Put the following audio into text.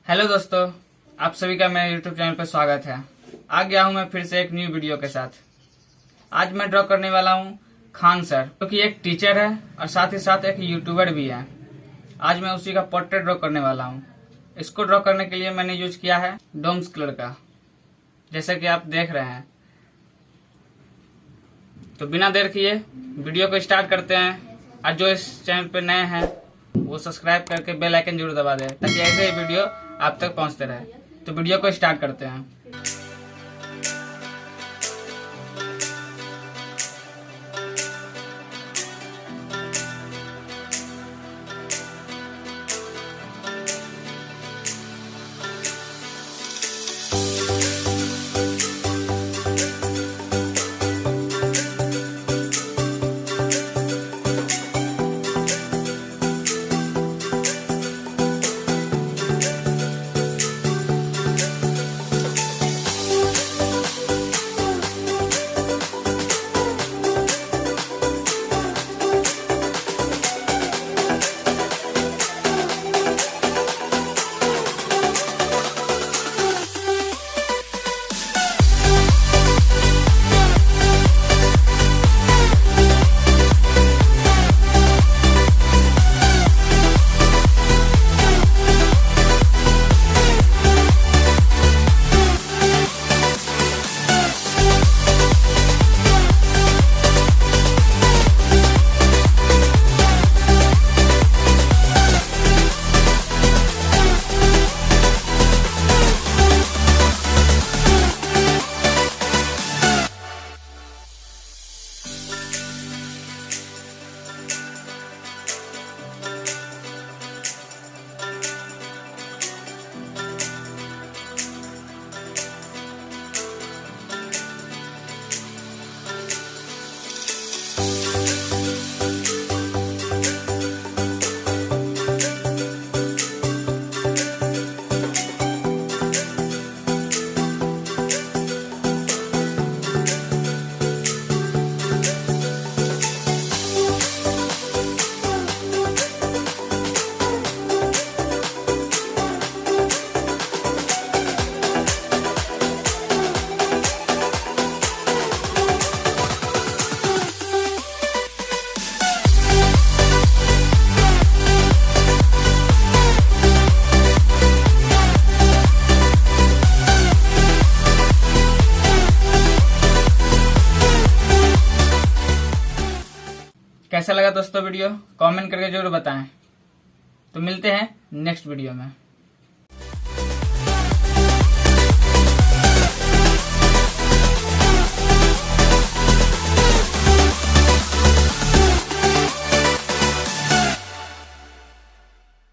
Hello दोस्तों, आप सभी का मेरे यूट्यूब चैनल पर स्वागत है। आ गया हूं मैं फिर से एक न्यू वीडियो के साथ। आज मैं ड्रॉ करने वाला हूं खान सर, क्योंकि एक टीचर है और साथ ही साथ एक यूट्यूबर भी है। आज मैं उसी का पोर्ट्रेट ड्रॉ करने वाला हूं। इसको ड्रॉ करने के लिए मैंने यूज किया है डोम्स कलर का, जैसे कि आप देख रहे हैं। तो बिना देर किए वीडियो को स्टार्ट करते हैं। और जो इस चैनल पे नए हैं वो सब्सक्राइब करके बेल आइकन जरूर दबा दें, ताकि ऐसे ही वीडियो आप तक पहुंचते रहे। तो वीडियो को स्टार्ट करते हैं। कैसा लगा दोस्तों वीडियो? कमेंट करके जरूर बताएं। तो मिलते हैं नेक्स्ट वीडियो में।